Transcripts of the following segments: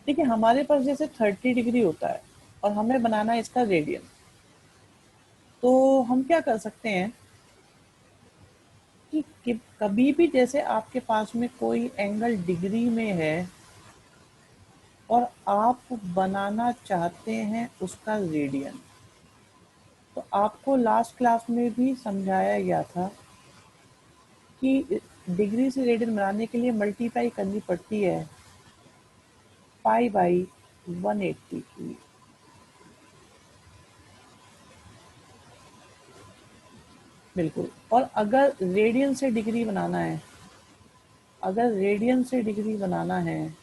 देखिए हमारे पास जैसे 30 डिग्री होता है और हमें बनाना है इसका रेडियन, तो हम क्या कर सकते हैं कि कभी भी जैसे आपके पास में कोई एंगल डिग्री में है और आप बनाना चाहते हैं उसका रेडियन, तो आपको लास्ट क्लास में भी समझाया गया था कि डिग्री से रेडियन बनाने के लिए मल्टीप्लाई करनी पड़ती है पाई बाई 180 की। बिल्कुल। और अगर रेडियन से डिग्री बनाना है, अगर रेडियन से डिग्री बनाना है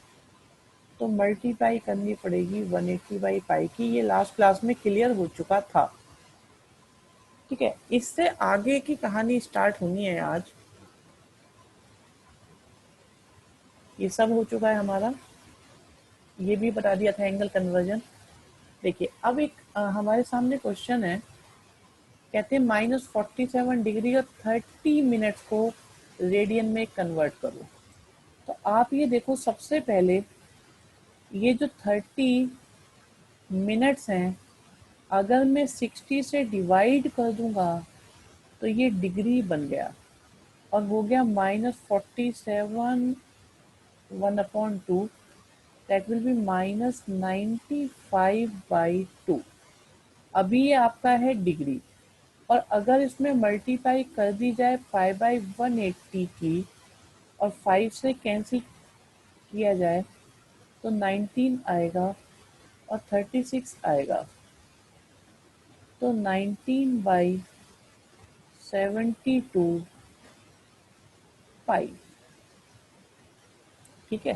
तो मल्टीप्लाई करनी पड़ेगी 180 बाई पाई की। ये लास्ट क्लास में क्लियर हो चुका था। ठीक है, इससे आगे की कहानी स्टार्ट होनी है आज। ये सब हो चुका है हमारा, ये भी बता दिया था एंगल कन्वर्जन। देखिए अब एक हमारे सामने क्वेश्चन है, कहते हैं -47 डिग्री और 30 मिनट्स को रेडियन में कन्वर्ट करो। तो आप ये देखो, सबसे पहले ये जो 30 मिनट्स हैं, अगर मैं 60 से डिवाइड कर दूंगा तो ये डिग्री बन गया और हो गया -47 1/2, दैट विल बी -95/2। अभी ये आपका है डिग्री, और अगर इसमें मल्टीप्लाई कर दी जाए पाई बाई 180 की और 5 से कैंसिल किया जाए तो 19 आएगा और 36 आएगा, तो 19/72 पाई। ठीक है,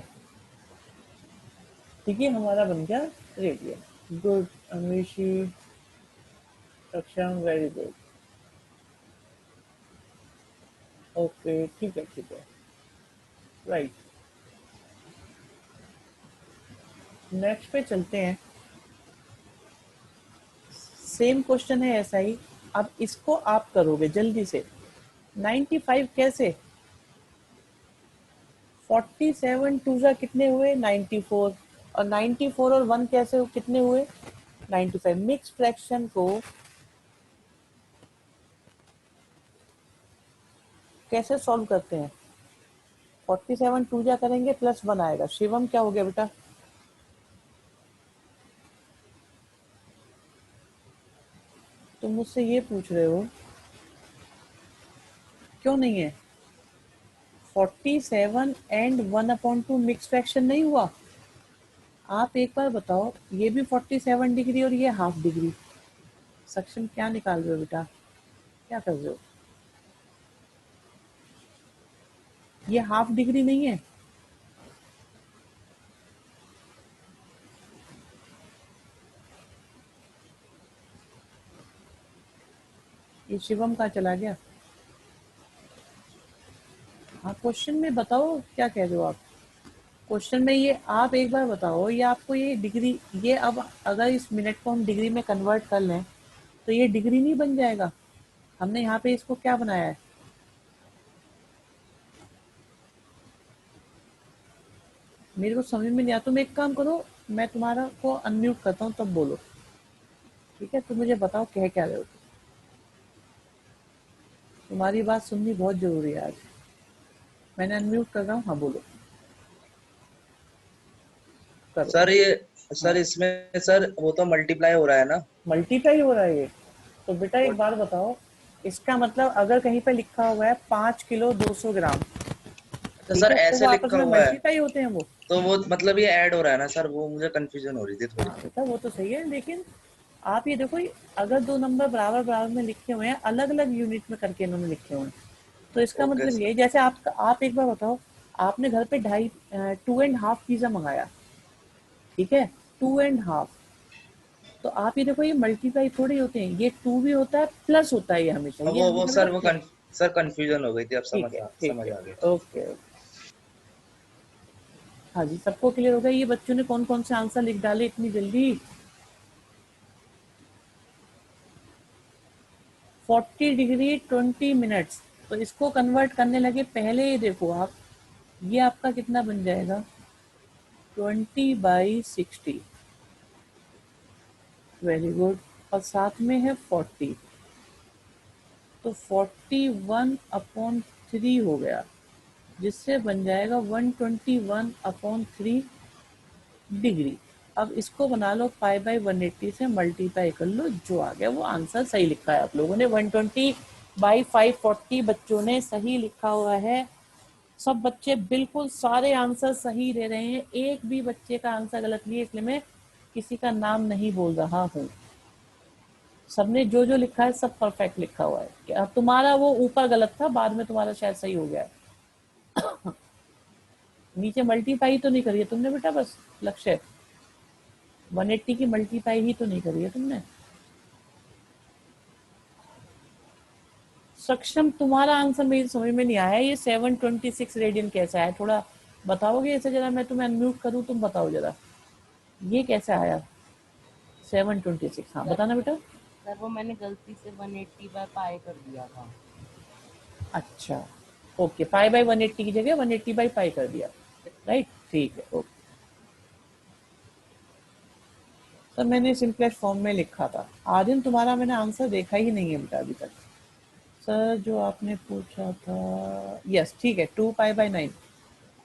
ठीक है, हमारा बन गया रेडियन। गुड अमीशी, सक्षम, वेरी गुड। ओके, ठीक है, ठीक है, राइट। नेक्स्ट पे चलते हैं। सेम क्वेश्चन है ऐसा ही। अब इसको आप करोगे जल्दी से। 95 कैसे? 47 टू जा कितने हुए? 94। और 94 और 1 कैसे कितने हुए? 95। मिक्स फ्रैक्शन को कैसे सॉल्व करते हैं? 47 टू जा करेंगे प्लस 1 आएगा। शिवम क्या हो गया बेटा? तुम मुझसे ये पूछ रहे हो, क्यों नहीं है? 47 एंड 1/2 मिक्स फ्रैक्शन नहीं हुआ? आप एक बार बताओ, ये भी 47 डिग्री और ये हाफ डिग्री। सक्षम क्या निकाल रहे हो बेटा? क्या कर रहे हो? ये हाफ डिग्री नहीं है? ये शिवम कहाँ चला गया? हाँ, क्वेश्चन में बताओ क्या कह रहे हो आप। क्वेश्चन में ये आप एक बार बताओ, ये आपको ये डिग्री, ये अब अगर इस मिनट को हम डिग्री में कन्वर्ट कर लें तो ये डिग्री नहीं बन जाएगा? हमने यहाँ पे इसको क्या बनाया है? मेरे को समझ में नहीं आया। तुम एक काम करो, मैं तुम्हारा को अनम्यूट करता हूँ, तब बोलो। ठीक है, तुम मुझे बताओ कह क्या रहे हो। तुम्हारी बात सुननी बहुत जरूरी है आज। मैंने अनम्यूट कर रहा हूँ, हाँ बोलो, करो। सर ये हाँ, सर इसमें सर वो तो मल्टीप्लाई हो रहा है ना। मल्टीप्लाई हो रहा है ये? तो बेटा वो एक बात बताओ, इसका मतलब अगर कहीं पे लिखा हुआ है 5 किलो 200 ग्राम, तो ठीक सर है, तो वो ऐसे आपस लिखा में हुआ है, मल्टीप्लाई होते हैं वो। तो वो मतलब ये ऐड हो रहा है ना सर, वो मुझे कंफ्यूजन हो रही थी थोड़ी। हाँ बेटा, वो तो सही है, लेकिन आप ये देखो, अगर दो नंबर बराबर बराबर में लिखे हुए हैं, अलग अलग यूनिट में करके इन्होंने लिखे हुए हैं, तो इसका ओके मतलब सर। ये, जैसे आप एक बार बताओ, आपने घर पे 2.5 पिज्जा मंगाया, ठीक है, 2.5, तो आप ये देखो, ये मल्टीप्लाई थोड़ी होते हैं, ये 2 भी होता है प्लस होता है, ये हमेशा, ये वो हमेशा बेटा सर वो प्लस। सर कंफ्यूजन हो गई थी, अब ठीक है, ठीक समझ है, आ गया। Okay okay. हाँ जी, सबको क्लियर हो गया? ये बच्चों ने कौन कौन से आंसर लिख डाले इतनी जल्दी? 40 डिग्री 20 मिनट्स, तो इसको कन्वर्ट करने लगे पहले। ये देखो आप, ये आपका कितना बन जाएगा? 20/60, वेरी गुड। और साथ में है 40, तो 41/3 हो गया, जिससे बन जाएगा 121/3 डिग्री। अब इसको बना लो पाई/180 से मल्टीप्लाई कर लो, जो आ गया वो आंसर सही लिखा है आप लोगों ने। 120/540 बच्चों ने सही लिखा हुआ है। सब बच्चे बिल्कुल सारे आंसर सही दे रहे हैं, एक भी बच्चे का आंसर गलत नहीं है, इसलिए मैं किसी का नाम नहीं बोल रहा हूँ। सबने जो जो लिखा है सब परफेक्ट लिखा हुआ है। क्या तुम्हारा वो ऊपर गलत था, बाद में तुम्हारा शायद सही हो गया है। नीचे मल्टीप्लाई तो नहीं करी है तुमने बेटा? बस लक्ष्य 180 की मल्टीप्लाई ही तो नहीं करी है तुमने। सक्षम, तुम्हारा आंसर मेरी समझ में नहीं आया। ये 726 रेडियन कैसा है, थोड़ा बताओगे इसे जरा? मैं तुम्हें अनम्यूट करूँ, तुम बताओ जरा ये कैसे आया 726? हाँ बताना बेटा। सर वो मैंने गलती से 180/पाई कर दिया था। अच्छा, ओके, पाई/180 की जगह 180/पाई कर दिया, राइट, ठीक है, ओके। सर मैंने सिंपलेस्ट फॉर्म में लिखा था। आर्यन तुम्हारा मैंने आंसर देखा ही नहीं है बेटा अभी तक। सर जो आपने पूछा था, यस ठीक है, 2π/9।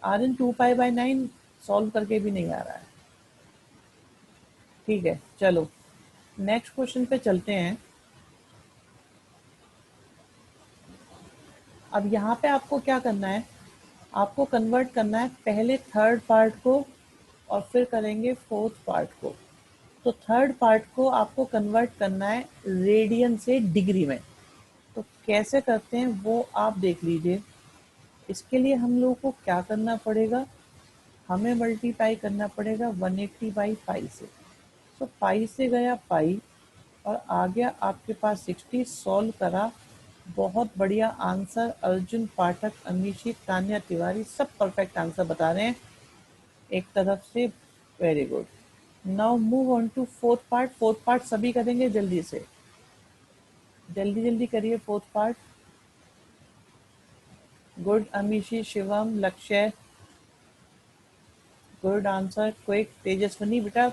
आर्यन 2π/9 सॉल्व करके भी नहीं आ रहा है। ठीक है, चलो नेक्स्ट क्वेश्चन पे चलते हैं। अब यहाँ पे आपको क्या करना है, आपको कन्वर्ट करना है पहले थर्ड पार्ट को और फिर करेंगे फोर्थ पार्ट को। तो थर्ड पार्ट को आपको कन्वर्ट करना है रेडियन से डिग्री में। तो कैसे करते हैं वो आप देख लीजिए। इसके लिए हम लोगों को क्या करना पड़ेगा, हमें मल्टीप्लाई करना पड़ेगा 180/पाई से। तो पाई से गया पाई और आ गया आपके पास 60। सॉल्व करा, बहुत बढ़िया आंसर। अर्जुन पाठक, अमीशी, तान्या तिवारी सब परफेक्ट आंसर बता रहे हैं एक तरफ से, very good. Now move on to fourth part. Fourth part सभी करेंगे जल्दी से, जल्दी जल्दी करिए fourth part. Good Amishi, Shivam, Lakshya, good answer, quick. Tejaswini बेटा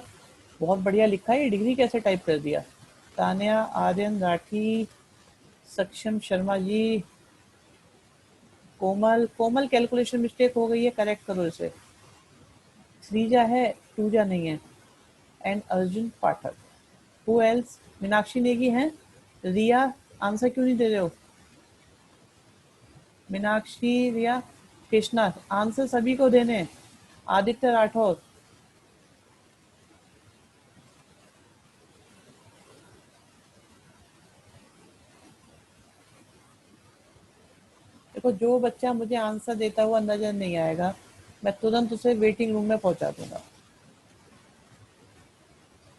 बहुत बढ़िया लिखा है, ये डिग्री कैसे टाइप कर दिया। तान्या, आर्यन, राठी, सक्षम शर्मा जी, कोमल, कोमल कैलकुलेशन मिस्टेक हो गई है, करेक्ट करो इसे। श्रीजा है, टूजा नहीं है। And Arjun Pathak. Who else? Meenakshi Negi है। रिया, आंसर क्यों नहीं दे रहे हो? मीनाक्षी, रिया, कृष्णा, आंसर सभी को देने हैं। आदित्य राठौर, देखो जो बच्चा मुझे आंसर देता हुआ नजर नहीं आएगा, मैं तुरंत उसे वेटिंग रूम में पहुंचा दूंगा।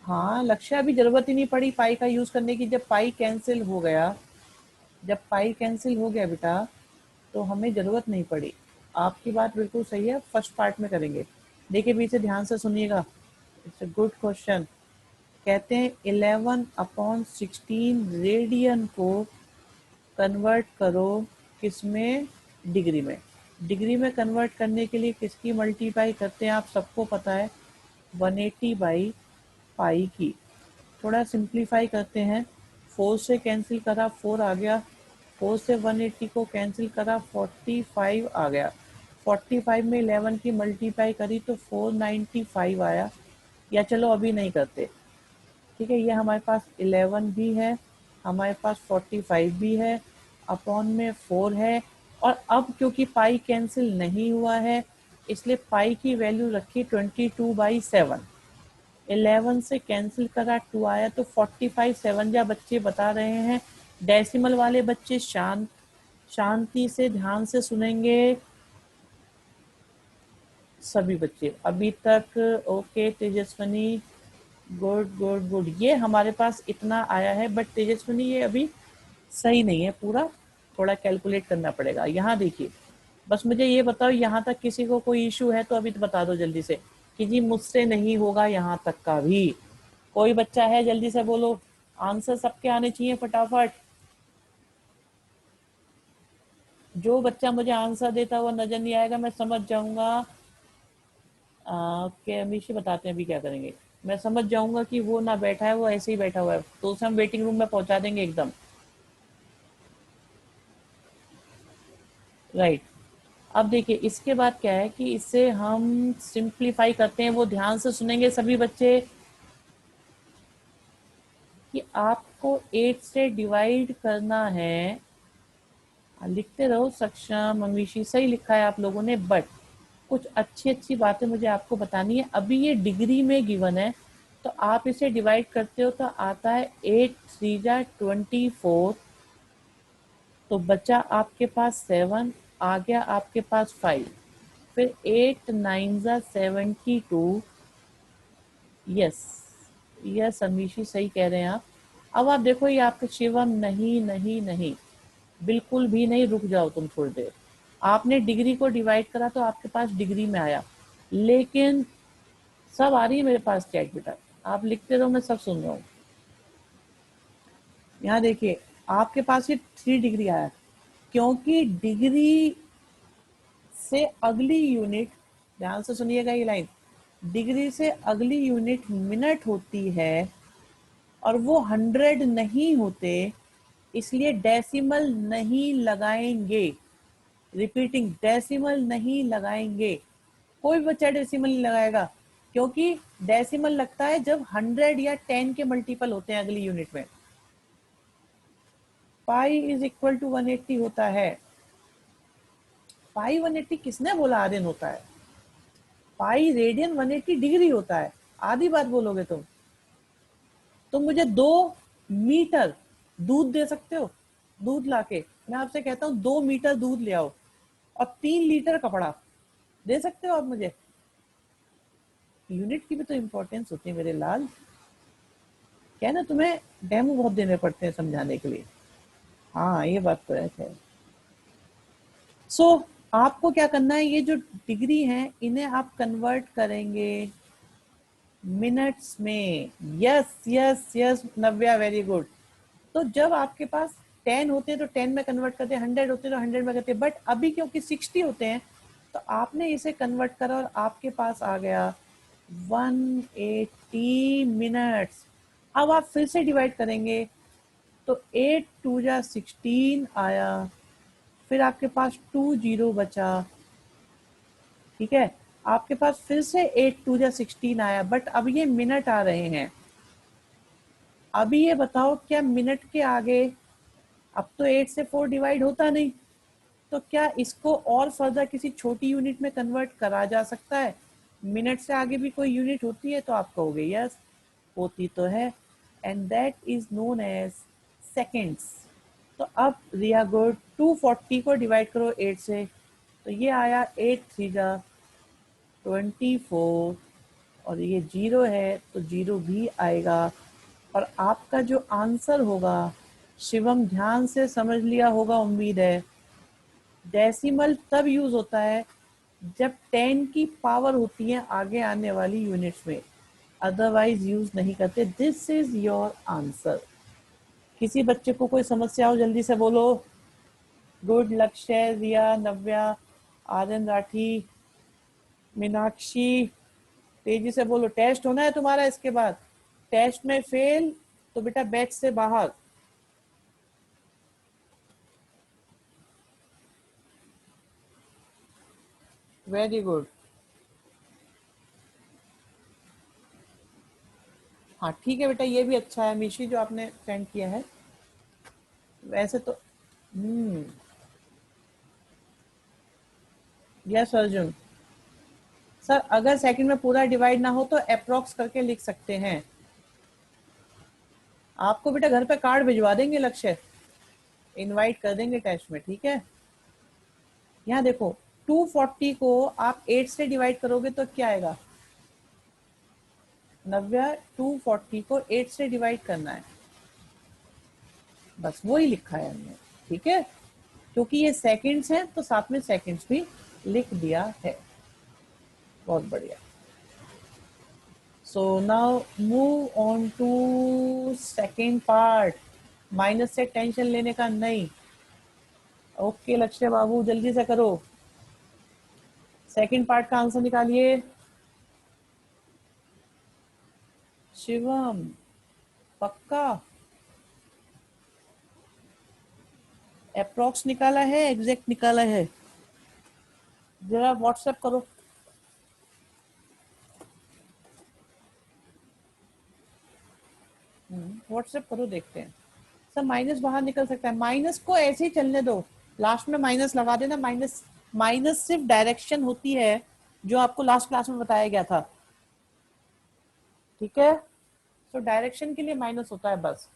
हाँ लक्ष्य, अभी जरूरत ही नहीं पड़ी पाई का यूज करने की। जब पाई कैंसिल हो गया, जब पाई कैंसिल हो गया बेटा, तो हमें जरूरत नहीं पड़ी। आपकी बात बिल्कुल सही है, फर्स्ट पार्ट में करेंगे। देखिए पीछे ध्यान से सुनिएगा, इट्स अ गुड क्वेश्चन। कहते हैं 11/16 रेडियन को कन्वर्ट करो किसमें, डिग्री में। डिग्री में कन्वर्ट करने के लिए किसकी मल्टीप्लाई करते हैं आप सबको पता है, 180/पाई की। थोड़ा सिंप्लीफाई करते हैं, 4 से कैंसिल करा 4 आ गया, 4 से 180 को कैंसिल करा 45 आ गया, 45 में 11 की मल्टीप्लाई करी तो 495 आया। या चलो अभी नहीं करते, ठीक है, ये हमारे पास 11 भी है, हमारे पास 45 भी है, अपॉन में 4 है। और अब क्योंकि पाई कैंसिल नहीं हुआ है, इसलिए पाई की वैल्यू रखी 22/7। 11 से कैंसिल करा 2 आया तो 45। 7 जा बच्चे बता रहे हैं। डेसिमल वाले बच्चे शांत, शांति से ध्यान से सुनेंगे सभी बच्चे अभी तक। Okay Tejaswini, good good good, ये हमारे पास इतना आया है, बट तेजस्वनी ये अभी सही नहीं है पूरा, थोड़ा कैलकुलेट करना पड़ेगा। यहाँ देखिए, बस मुझे ये बताओ यहाँ तक किसी को कोई इशू है तो अभी तो बता दो जल्दी से कि जी मुझसे नहीं होगा यहाँ तक का भी। कोई बच्चा है जल्दी से बोलो, आंसर सबके आने चाहिए फटाफट। जो बच्चा मुझे आंसर देता हुआ नजर नहीं आएगा मैं समझ जाऊंगा के अमीशी बताते हैं अभी क्या करेंगे। मैं समझ जाऊंगा कि वो ना बैठा है, वो ऐसे ही बैठा हुआ है, तो उसे हम वेटिंग रूम में पहुंचा देंगे एकदम। राइट। अब देखिए इसके बाद क्या है कि इससे हम सिंप्लीफाई करते हैं, वो ध्यान से सुनेंगे सभी बच्चे, कि आपको 8 से डिवाइड करना है। लिखते रहो सक्षम अमीशी, सही लिखा है आप लोगों ने, बट कुछ अच्छी अच्छी बातें मुझे आपको बतानी है। अभी ये डिग्री में गिवन है, तो आप इसे डिवाइड करते हो तो आता है 8 3 जा 24, तो बचा आपके पास 7, आ गया आपके पास 5, फिर 8 9 जा 72। यस, यस अमीशी सही कह रहे हैं आप। अब आप देखो ये आपके शिवम, नहीं नहीं नहीं, बिल्कुल भी नहीं, रुक जाओ तुम थोड़ी देर। आपने डिग्री को डिवाइड करा तो आपके पास डिग्री में आया, लेकिन सब आ रही है मेरे पास चैट बेटा, आप लिखते रहो, मैं सब सुन रहा हूँ। यहाँ देखिए आपके पास ये 3 डिग्री आया, क्योंकि डिग्री से अगली यूनिट, ध्यान से सुनिएगा ये लाइन, डिग्री से अगली यूनिट मिनट होती है और वो 100 नहीं होते, इसलिए डेसिमल नहीं लगाएंगे। रिपीटिंग, डेसिमल नहीं लगाएंगे, कोई बच्चा डेसिमल नहीं लगाएगा, क्योंकि डेसिमल लगता है जब 100 या 10 के मल्टीपल होते हैं अगली यूनिट में। पाई इज इक्वल टू 180 होता है। पाई 180 किसने बोला आर्यन होता है? पाई रेडियन 180 डिग्री होता है। आधी बात बोलोगे तुम मुझे 2 मीटर दूध दे सकते हो? दूध लाके मैं आपसे कहता हूँ 2 मीटर दूध ले आओ और 3 लीटर कपड़ा दे सकते हो आप मुझे? यूनिट की भी तो इम्पोर्टेंस होती है मेरे लाल। क्या है ना, तुम्हें डेमो बहुत देने पड़ते हैं समझाने के लिए। हाँ ये बात तो है खैर। सो आपको क्या करना है, ये जो डिग्री है इन्हें आप कन्वर्ट करेंगे मिनट्स में। यस यस यस नव्या, वेरी गुड। तो जब आपके पास 10 होते हैं तो 10 में कन्वर्ट करते हैं, 100 होते हैं तो 100 में करते हैं, बट अभी क्योंकि 60 होते हैं तो आपने इसे कन्वर्ट करा और आपके पास आ गया 180 मिनट्स। अब आप फिर से डिवाइड करेंगे तो 8 2 जा 16 आया, फिर आपके पास 2 0 बचा, ठीक है। आपके पास फिर से 8 2 जा 16 आया, बट अब ये मिनट आ रहे हैं। अभी ये बताओ क्या मिनट के आगे, अब तो 8 से 4 डिवाइड होता नहीं, तो क्या इसको और फर्दर किसी छोटी यूनिट में कन्वर्ट करा जा सकता है? मिनट से आगे भी कोई यूनिट होती है? तो आप कहोगे यस होती तो है, and that is known as seconds. तो अब रिया गुड, 240 को डिवाइड करो 8 से, तो ये आया 8 3 जा 24, और ये 0 है तो 0 भी आएगा। और आपका जो आंसर होगा, शिवम ध्यान से समझ लिया होगा उम्मीद है, डेसिमल तब यूज होता है जब 10 की पावर होती है आगे आने वाली यूनिट्स में, अदरवाइज यूज नहीं करते। This is your answer. किसी बच्चे को कोई समस्या हो जल्दी से बोलो। गुड, लक्ष्य, रिया, नव्या, आर्यन राठी, मीनाक्षी, तेजी से बोलो। टेस्ट होना है तुम्हारा इसके बाद, टेस्ट में फेल तो बेटा बैच से बाहर। Very good. हाँ ठीक है बेटा, ये भी अच्छा है मिशी जो आपने सेंड किया है। वैसे तो यस अर्जुन सर, अगर सेकंड में पूरा डिवाइड ना हो तो अप्रोक्स करके लिख सकते हैं। आपको बेटा घर पे कार्ड भिजवा देंगे, लक्ष्य इनवाइट कर देंगे टेस्ट में, ठीक है। यहाँ देखो 240 को आप 8 से डिवाइड करोगे तो क्या आएगा? नव्या 240 को 8 से डिवाइड करना है, बस वही लिखा है हमने, ठीक है। क्योंकि ये सेकंड्स हैं तो साथ में सेकंड्स भी लिख दिया है। बहुत बढ़िया। So now move on to second part. Minus से टेंशन लेने का नहीं। ओके लक्ष्य बाबू जल्दी से करो, सेकेंड पार्ट का आंसर निकालिए। शिवम पक्का अप्रोक्स निकाला है, एग्जैक्ट निकाला है? जरा व्हाट्सएप करो। व्हाट्सएप करो, देखते हैं। सर माइनस बाहर निकल सकता है, माइनस को ऐसे ही चलने दो, लास्ट में माइनस लगा देना। माइनस माइनस सिर्फ डायरेक्शन होती है, जो आपको लास्ट क्लास में बताया गया था, ठीक है? तो डायरेक्शन के लिए माइनस होता है बस।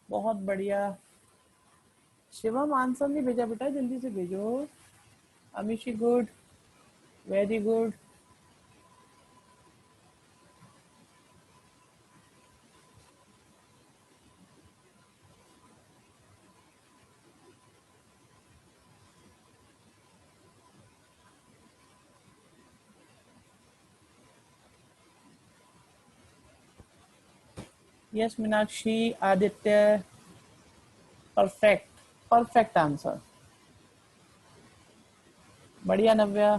बहुत बढ़िया। शिवम आंसर नहीं भेजा बेटा, जल्दी से भेजो। Amishi good, very good. Yes Meenakshi, Aditya, perfect, perfect answer. बढ़िया नव्या।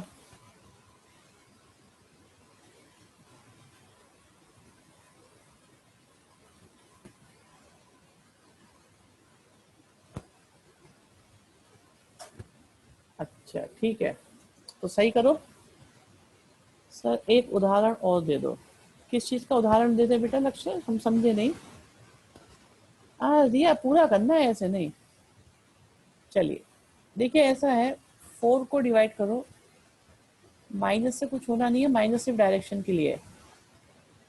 अच्छा ठीक है, तो सही करो। सर एक उदाहरण और दे दो। किस चीज का उदाहरण दे दे बेटा लक्ष्य, हम समझे नहीं। दिया पूरा करना है, ऐसे नहीं। चलिए देखिए, ऐसा है, 4 को डिवाइड करो। माइनस से कुछ होना नहीं है, माइनस सिर्फ डायरेक्शन के लिए है।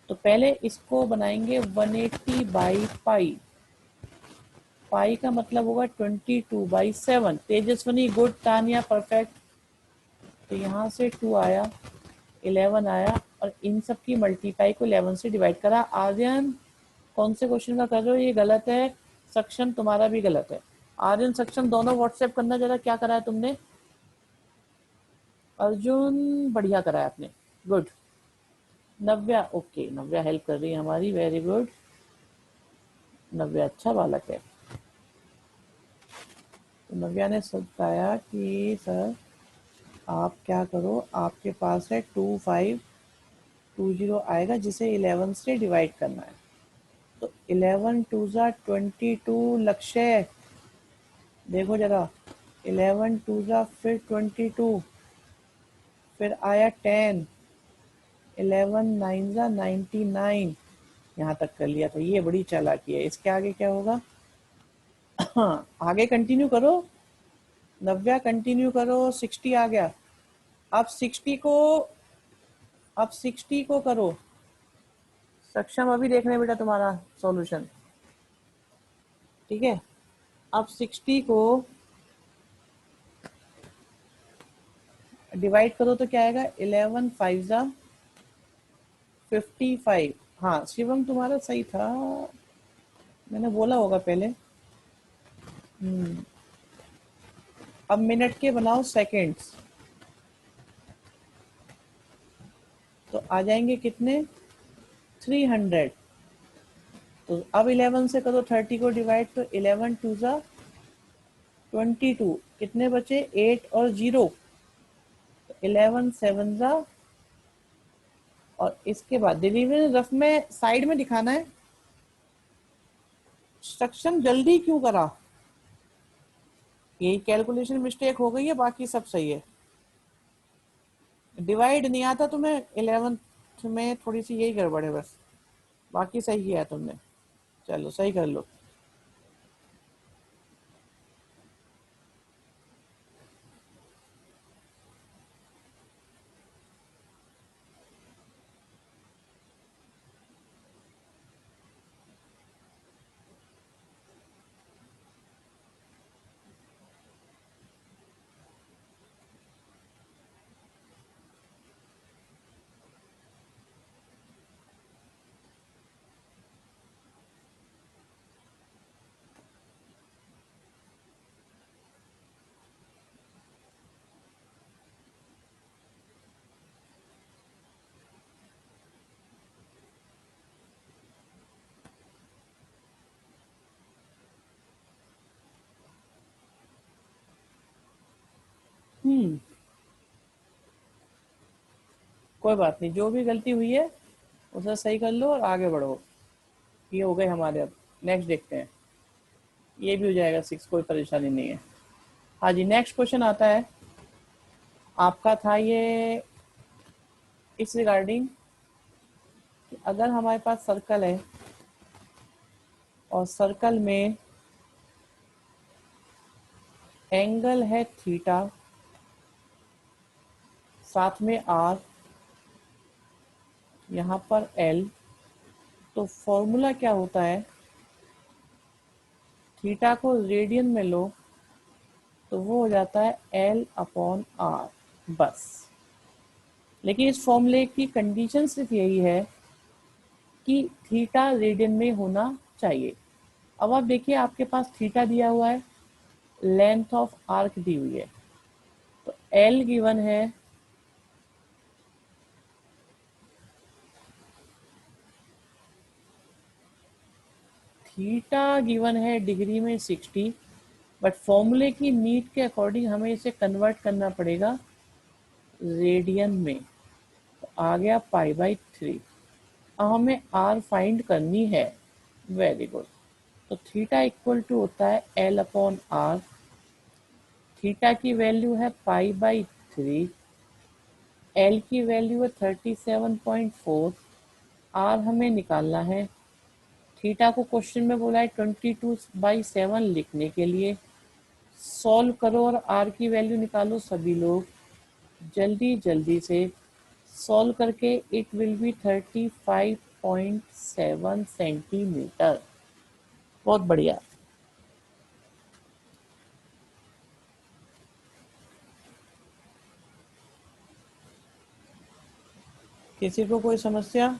तो पहले इसको बनाएंगे 180 बाई पाई। पाई का मतलब होगा 22/7। Tejaswini good, Tania perfect. तो यहाँ से 2 आया, 11 आया, और इन सब की मल्टीप्लाई को 11 से डिवाइड करा। आर्यन कौन से क्वेश्चन का कर रहे हो, ये गलत है। सक्षम तुम्हारा भी गलत है। आर्यन सक्षम दोनों व्हाट्सएप करना जरा, क्या करा है तुमने? अर्जुन बढ़िया करा है आपने, गुड। नव्या ओके, नव्या हेल्प कर रही है हमारी, वेरी गुड। नव्या अच्छा बालक है। तो नव्या ने बताया कि सर आप क्या करो, आपके पास है 2520 आएगा, जिसे 11 से डिवाइड करना है। तो 11 2 जा 22। लक्ष्य देखो जरा, 11 2 जा फिर 22, फिर आया 10, 11 9 जा 99। यहाँ तक कर लिया, तो ये बड़ी चालाकी है। इसके आगे क्या होगा? हाँ आगे कंटिन्यू करो, नव्या कंटिन्यू करो। 60 आ गया। अब 60 को, अब 60 को करो। सक्षम अभी देख रहे हैं बेटा तुम्हारा सॉल्यूशन, ठीक है? अब 60 को डिवाइड करो तो क्या आएगा? 11 5 जा 55। हाँ शिवम तुम्हारा सही था, मैंने बोला होगा पहले। अब मिनट के बनाओ सेकंड्स, तो आ जाएंगे कितने? 300। तो अब 11 से करो 30 को डिवाइड, तो 11 2 जा 22। कितने बचे? 8 और 0। 11 7 जा, और इसके बाद डिवीजन रफ में साइड में दिखाना है। सक्षम जल्दी क्यों करा? यही कैलकुलेशन मिस्टेक हो गई है, बाकी सब सही है। डिवाइड नहीं आता तुम्हें 11th में, थोड़ी सी यही गड़बड़ है बस, बाकी सही किया तुमने। चलो सही कर लो। कोई बात नहीं, जो भी गलती हुई है उसे सही कर लो और आगे बढ़ो। ये हो गए हमारे। अब नेक्स्ट देखते हैं, ये भी हो जाएगा 6, कोई परेशानी नहीं है। हाँ जी, नेक्स्ट क्वेश्चन आता है आपका, था ये इस रिगार्डिंग कि अगर हमारे पास सर्कल है और सर्कल में एंगल है थीटा, साथ में आर, यहाँ पर एल, तो फॉर्मूला क्या होता है, थीटा को रेडियन में लो तो वो हो जाता है एल अपॉन आर, बस। लेकिन इस फॉर्मूले की कंडीशन सिर्फ यही है कि थीटा रेडियन में होना चाहिए। अब आप देखिए, आपके पास थीटा दिया हुआ है, लेंथ ऑफ आर्क दी हुई है, तो एल गिवन है थीटा गिवन है डिग्री में 60, बट फॉर्मूले की नीड के अकॉर्डिंग हमें इसे कन्वर्ट करना पड़ेगा रेडियन में, तो आ गया पाई/3। अब हमें आर फाइंड करनी है। Very good. तो थीटा इक्वल टू होता है एल अपॉन आर, थीटा की वैल्यू है पाई/3, एल की वैल्यू है 37.4, आर हमें निकालना है। थीटा को क्वेश्चन में बोला है 22/7 लिखने के लिए। सॉल्व करो और आर की वैल्यू निकालो सभी लोग, जल्दी जल्दी से सॉल्व करके। It will be 35.7 centimetre. बहुत बढ़िया। किसी को कोई समस्या?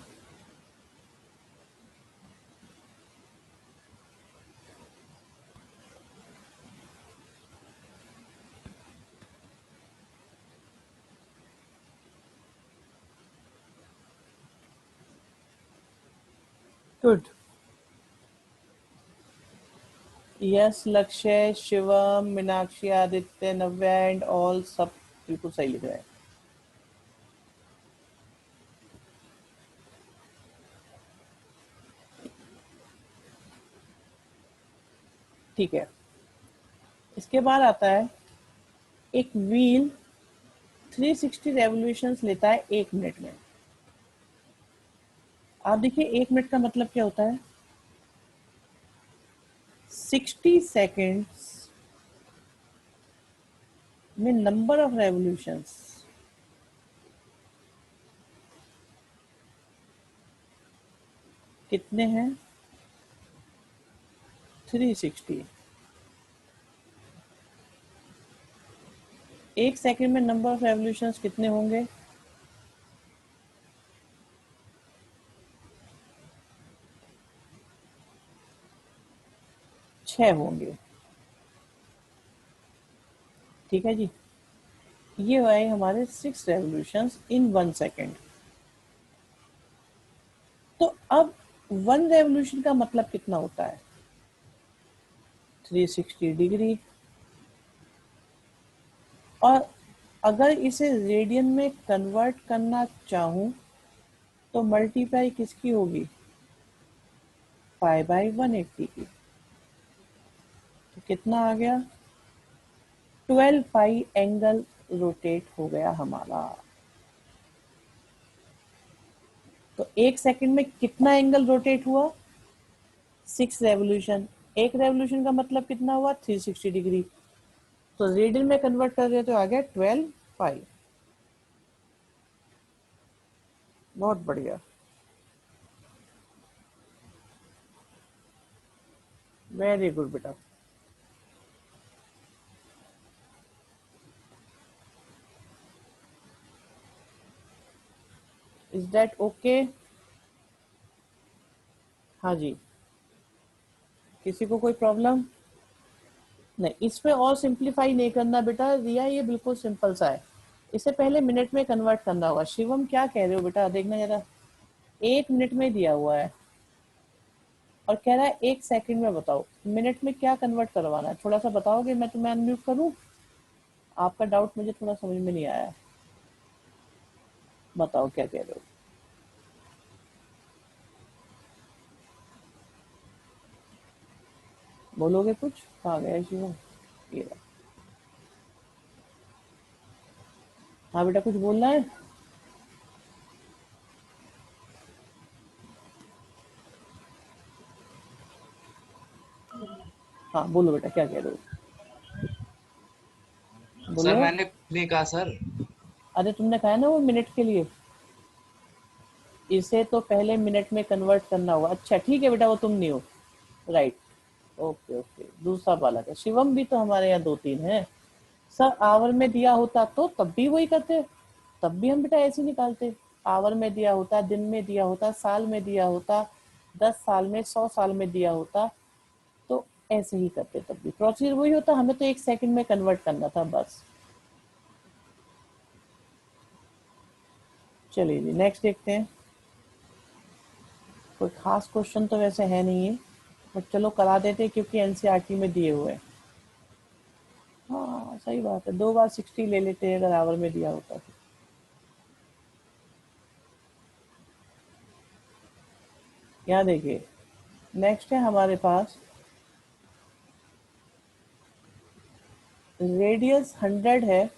गुड। यस, लक्ष्य, शिवम, मीनाक्षी, आदित्य, नव्या एंड ऑल सब बिल्कुल सही लिख रहे हैं। ठीक है, इसके बाद आता है एक व्हील 360 रेवोल्यूशंस लेता है 1 मिनट में। आप देखिए 1 मिनट का मतलब क्या होता है, 60 सेकेंड्स में नंबर ऑफ रेवोल्यूशंस कितने हैं, 360। 1 सेकेंड में नंबर ऑफ रेवोल्यूशंस कितने होंगे, 6 होंगे। ठीक है जी, ये हुए हमारे 6 रेवोल्यूशंस इन 1 सेकेंड। तो अब 1 रेवोल्यूशन का मतलब कितना होता है, 360 डिग्री। और अगर इसे रेडियन में कन्वर्ट करना चाहूं तो मल्टीप्लाई किसकी होगी, पाई/180 की। तो कितना आ गया, 12 पाई एंगल रोटेट हो गया हमारा। तो 1 सेकेंड में कितना एंगल रोटेट हुआ, 6 रेवोल्यूशन। एक रेवोल्यूशन का मतलब कितना हुआ, 360 डिग्री। तो रेडियन में कन्वर्ट कर रहे तो आ गया 12 पाई। बहुत बढ़िया, वेरी गुड बेटा। Is that okay? हाँ जी, किसी को कोई प्रॉब्लम नहीं? इसमें और सिंप्लीफाई नहीं करना बेटा रिया, ये बिल्कुल सिंपल सा है। इसे पहले मिनट में कन्वर्ट करना होगा। शिवम क्या कह रहे हो बेटा, देखना जरा, 1 मिनट में दिया हुआ है और कह रहा है 1 सेकंड में बताओ। मिनट में क्या कन्वर्ट करवाना है, थोड़ा सा बताओगे? मैं तुम्हें अनम्यूट करूं, आपका डाउट मुझे थोड़ा समझ में नहीं आया, बताओ क्या कह रहे हो। बोलोगे कुछ? कहाँ गया शिवम? ये रहा। हाँ बेटा कुछ बोलना है? हाँ बोलो बेटा, क्या कह रहे हो, सर बोलो। मैंने कुछ नहीं कहा सर। अरे तुमने कहा ना वो मिनट के लिए, इसे तो पहले मिनट में कन्वर्ट करना होगा। अच्छा ठीक है बेटा, वो तुम नहीं हो, राइट। ओके ओके, दूसरा बालक है शिवम भी, तो हमारे यहाँ 2-3 है। सर आवर में दिया होता तो तब भी वही करते, तब भी हम बेटा ऐसे ही निकालते। आवर में दिया होता, दिन में दिया होता, साल में दिया होता, 10 साल में, 100 साल में दिया होता, तो ऐसे ही करते, तब भी प्रोसीजर वही होता, हमें तो 1 सेकंड में कन्वर्ट करना था बस। चलिए जी नेक्स्ट देखते हैं। कोई खास क्वेश्चन तो वैसे है नहीं है, बट चलो करा देते क्योंकि एनसीईआरटी में दिए हुए हैं। हाँ सही बात है, 2 बार 60 ले लेते हैं अगर आवर में दिया होता तो। यहाँ देखिए नेक्स्ट है हमारे पास, रेडियस 100 है,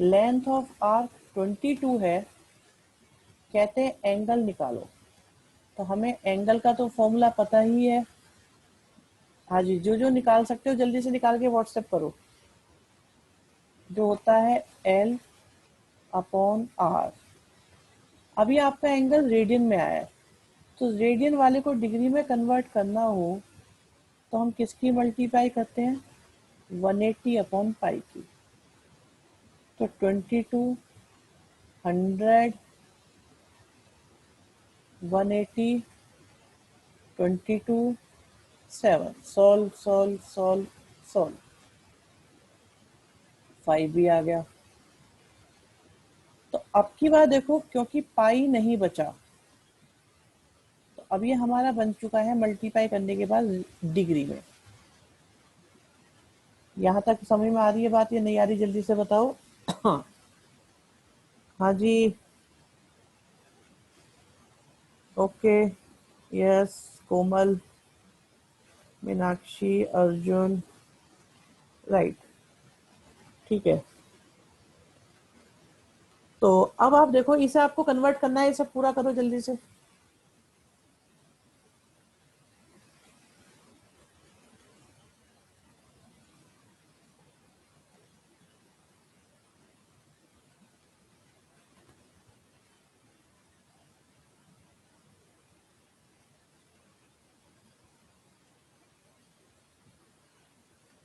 लेंथ ऑफ आर्क 22 है, कहते हैं एंगल निकालो। तो हमें एंगल का तो फॉर्मूला पता ही है। हाँ जी, जो जो निकाल सकते हो जल्दी से निकाल के व्हाट्सएप करो। जो होता है एल अपॉन आर। अभी आपका एंगल रेडियन में आया है, तो रेडियन वाले को डिग्री में कन्वर्ट करना हो तो हम किसकी मल्टीप्लाई करते हैं? 180 अपॉन पाई की। तो 22, 100, 180, 22, 7, सॉल्व सॉल्व सॉल्व सॉल्व, 5 भी आ गया। तो अब की बार देखो, क्योंकि पाई नहीं बचा, तो अब ये हमारा बन चुका है मल्टीप्लाई करने के बाद डिग्री में। यहाँ तक समझ में आ रही है बात या नहीं आ रही, जल्दी से बताओ। हाँ जी, ओके, यस, कोमल, मीनाक्षी, अर्जुन, राइट, ठीक है। तो अब आप देखो, इसे आपको कन्वर्ट करना है, इसे पूरा करो जल्दी से।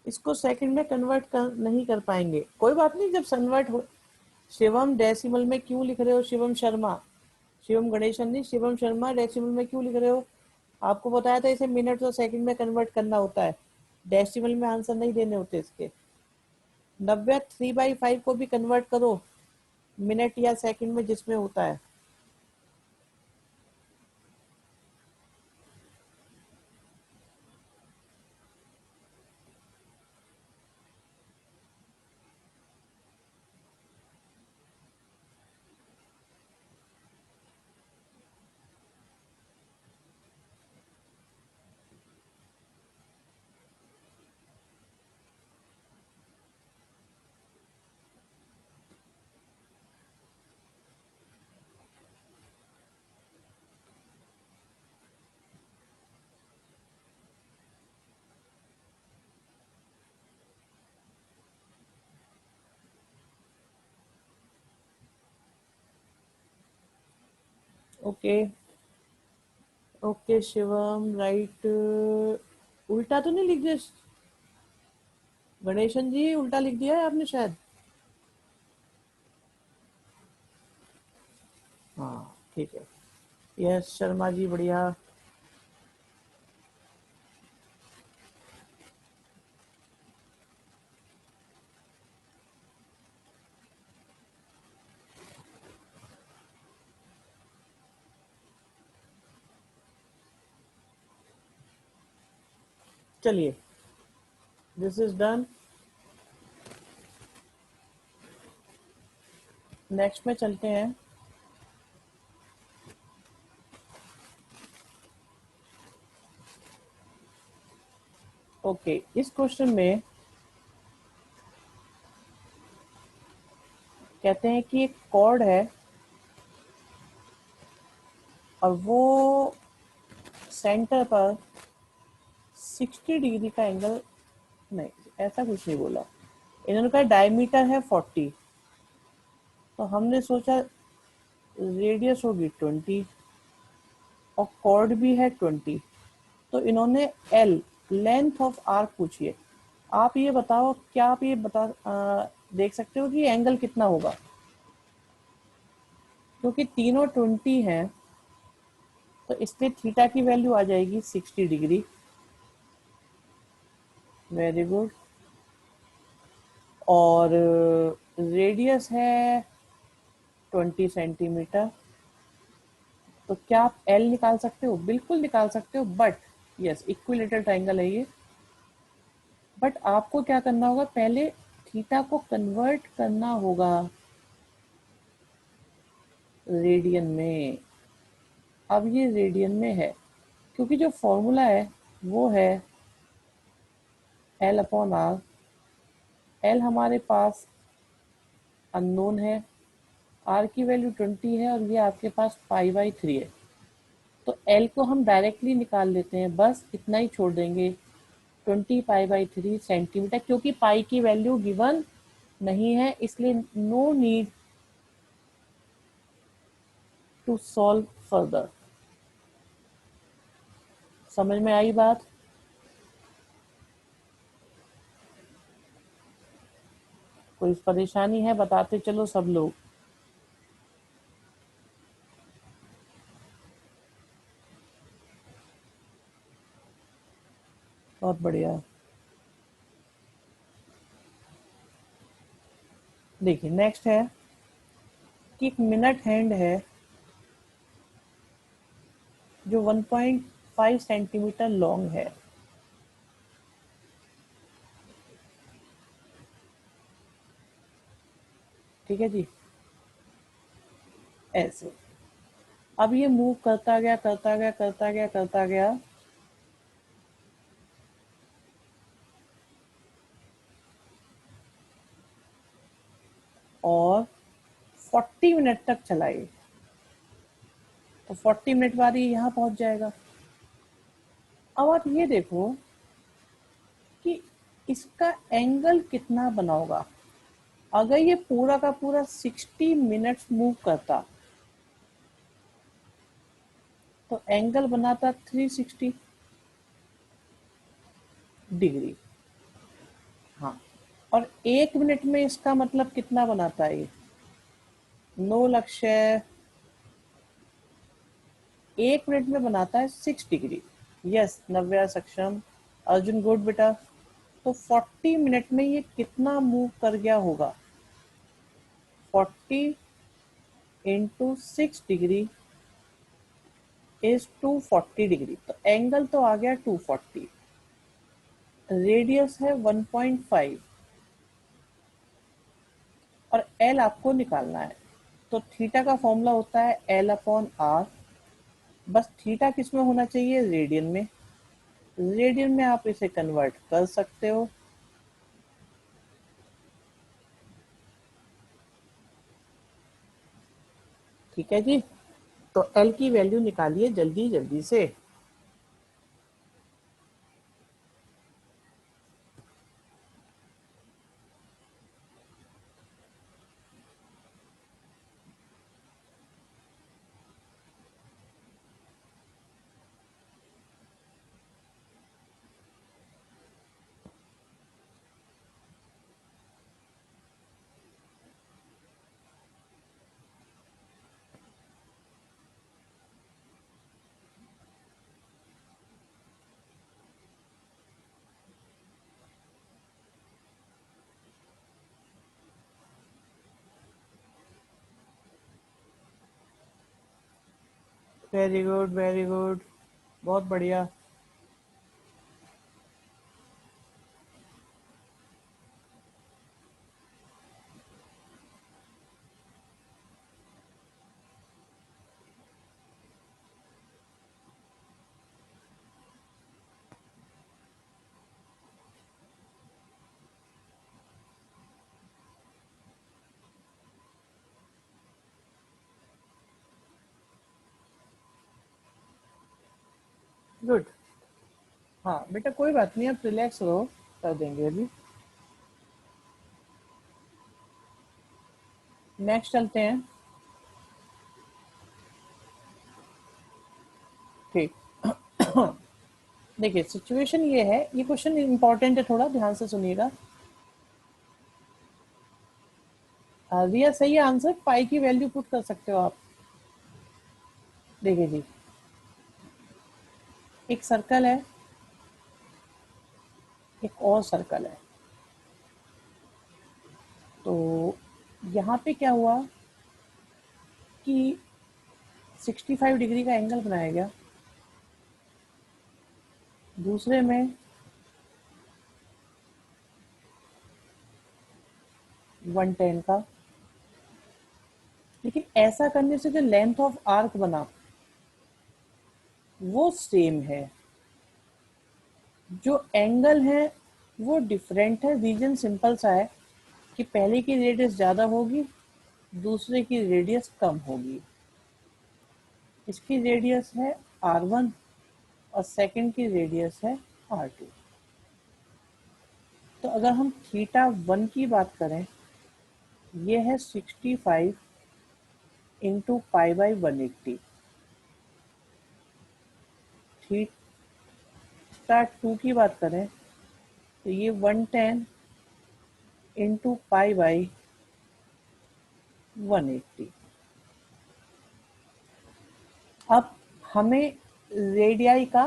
इसको सेकंड में कन्वर्ट नहीं कर पाएंगे, कोई बात नहीं, जब कन्वर्ट हो। शिवम डेसिमल में क्यों लिख रहे हो? शिवम शर्मा, शिवम गणेशन नहीं, शिवम शर्मा, डेसिमल में क्यों लिख रहे हो? आपको बताया था इसे मिनट और सेकंड में कन्वर्ट करना होता है, डेसिमल में आंसर नहीं देने होते इसके। 90 3/5 को भी कन्वर्ट करो मिनट या सेकंड में, जिसमें होता है। Okay okay Shivam, right. उल्टा तो नहीं लिख दिया गणेशन जी? उल्टा लिख दिया है आपने शायद। हाँ ठीक है, यस शर्मा जी, बढ़िया। चलिए दिस इज डन। नेक्स्ट में चलते हैं। ओके, इस क्वेश्चन में कहते हैं कि एक कॉर्ड है और वो सेंटर पर 60 डिग्री का एंगल, नहीं ऐसा कुछ नहीं बोला, इन्होंने कहा डायमीटर है 40, तो हमने सोचा रेडियस होगी 20 और कॉर्ड भी है 20, तो इन्होंने एल लेंथ ऑफ आर्क पूछी है। आप ये बताओ, क्या आप ये देख सकते हो कि एंगल कितना होगा? क्योंकि तीनों 20 हैं तो इसलिए थीटा की वैल्यू आ जाएगी 60 डिग्री। Very good. और रेडियस है 20 सेंटीमीटर, तो क्या आप एल निकाल सकते हो? बिल्कुल निकाल सकते हो, बट यस इक्विलेटरल ट्राइंगल है ये। बट आपको क्या करना होगा, पहले थीटा को कन्वर्ट करना होगा रेडियन में। अब ये रेडियन में है क्योंकि जो फॉर्मूला है वो है एल अपॉन आर। एल हमारे पास अननोन है, आर की वैल्यू 20 है और ये आपके पास पाई/3 है, तो एल को हम डायरेक्टली निकाल लेते हैं, बस इतना ही छोड़ देंगे 20 पाई/3 सेंटीमीटर, क्योंकि पाई की वैल्यू गिवन नहीं है इसलिए no need to solve further. समझ में आई बात? कोई परेशानी है बताते चलो सब लोग। बहुत बढ़िया। देखिए नेक्स्ट है कि एक मिनट हैंड है जो 1.5 सेंटीमीटर लॉन्ग है। ठीक है जी, ऐसे। अब ये मूव करता गया करता गया करता गया करता गया, और 40 मिनट तक चला ये, तो 40 मिनट बाद ये यहाँ पहुंच जाएगा। अब आप ये देखो कि इसका एंगल कितना बना होगा। अगर ये पूरा का पूरा 60 मिनट्स मूव करता तो एंगल बनाता 360 डिग्री। हाँ, और 1 मिनट में इसका मतलब कितना बनाता है ये? नो लक्ष्य, 1 मिनट में बनाता है 6 डिग्री। यस नव्या सक्षम, अर्जुन गुड बेटा। तो 40 मिनट में ये कितना मूव कर गया होगा? 40 इंटू 6 डिग्री इज 240 डिग्री, तो एंगल तो आ गया 240। रेडियस है 1.5 और एल आपको निकालना है, तो थीटा का फॉर्मूला होता है एल अपॉन आर। बस थीटा किस में होना चाहिए? रेडियन में। रेडियन में आप इसे कन्वर्ट कर सकते हो। ठीक है जी, तो एल की वैल्यू निकालिए जल्दी जल्दी से। वेरी गुड वेरी गुड, बहुत बढ़िया। गुड। हाँ बेटा कोई बात नहीं, आप रिलैक्स रहो, कर देंगे अभी। नेक्स्ट चलते हैं। ठीक। देखिए सिचुएशन ये है, ये क्वेश्चन इंपॉर्टेंट है, थोड़ा ध्यान से सुनिएगा। रिया सही आंसर, पाई की वैल्यू पुट कर सकते हो आप। देखिए जी, एक सर्कल है, एक और सर्कल है। तो यहाँ पे क्या हुआ कि 65 डिग्री का एंगल बनाया गया, दूसरे में 110 का। लेकिन ऐसा करने से जो लेंथ ऑफ आर्क बना वो सेम है, जो एंगल है वो डिफरेंट है। रीजन सिंपल सा है कि पहले की रेडियस ज़्यादा होगी, दूसरे की रेडियस कम होगी। इसकी रेडियस है R1 और सेकंड की रेडियस है R2। तो अगर हम θ1 की बात करें, ये है 65 इंटू पाई बाई 180। θ2 की बात करें तो ये 110 इंटू पाई बाई 180। अब हमें रेडियाई का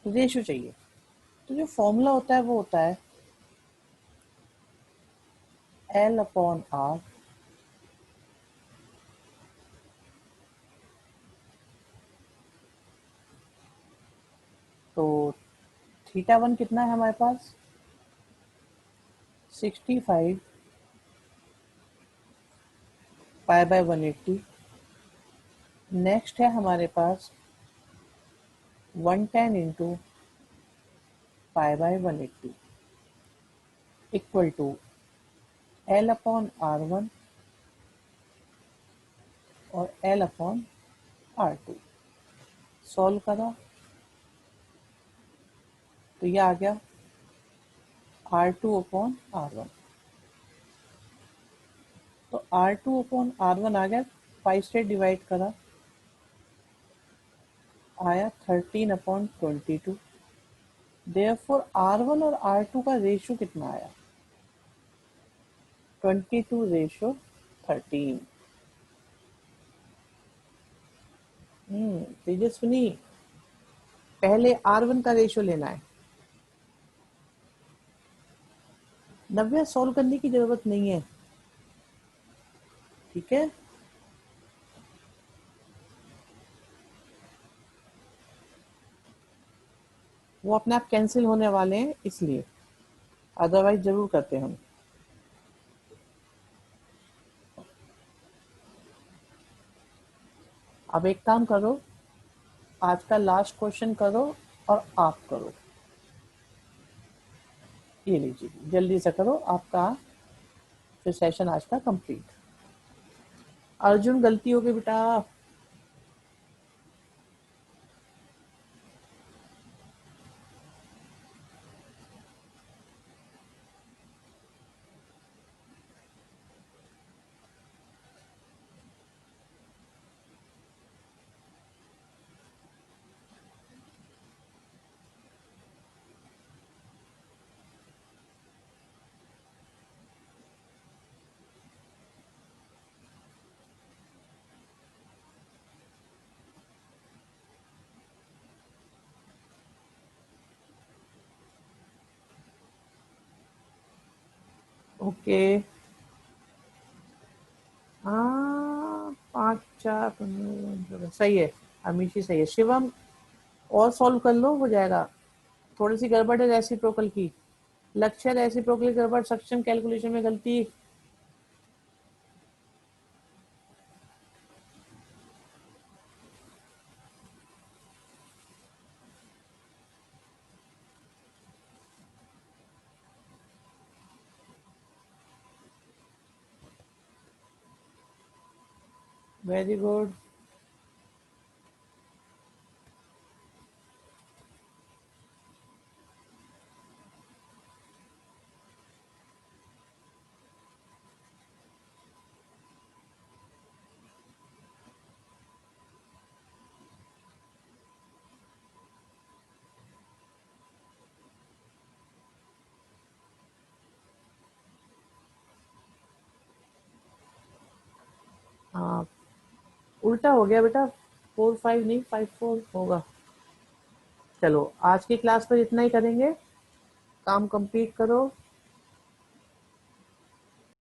रेशो चाहिए, तो जो फॉर्मूला होता है वो होता है L अपॉन R। तो θ1 कितना है हमारे पास, 65 पाई बाय 180। नेक्स्ट है हमारे पास 110 into pi by 180 equal to L upon R1 और L अपॉन R2। सॉल्व करा तो ये आ गया R2 अपॉन R1। तो R2 अपॉन R1 आ गया, 5 से डिवाइड करा, आया 13 अपॉन 22। देयरफॉर R1 और R2 का रेशियो कितना आया, 22 रेशियो 13। तेजस्विनी, पहले R1 का रेशियो लेना है। नव्या सॉल्व करने की जरूरत नहीं है, ठीक है। वो अपने आप कैंसिल होने वाले हैं इसलिए, अदरवाइज जरूर करते हम। अब एक काम करो, आज का लास्ट क्वेश्चन करो और आप करो, ये लीजिए जल्दी से करो, आपका फिर सेशन आज का कंप्लीट। अर्जुन गलती हो गई बेटा। ओके, हाँ 5 4 सही है, अमीशी सही है। शिवम और सॉल्व कर लो, हो जाएगा। थोड़ी सी गड़बड़ है रेसिप्रोकल की, लक्ष्य रेसिप्रोकल गड़बड़, सक्षम कैलकुलेशन में गलती। Very good. उल्टा हो गया बेटा, 4 5 नहीं 5 4 होगा। चलो आज की क्लास पर इतना ही करेंगे, काम कंप्लीट करो।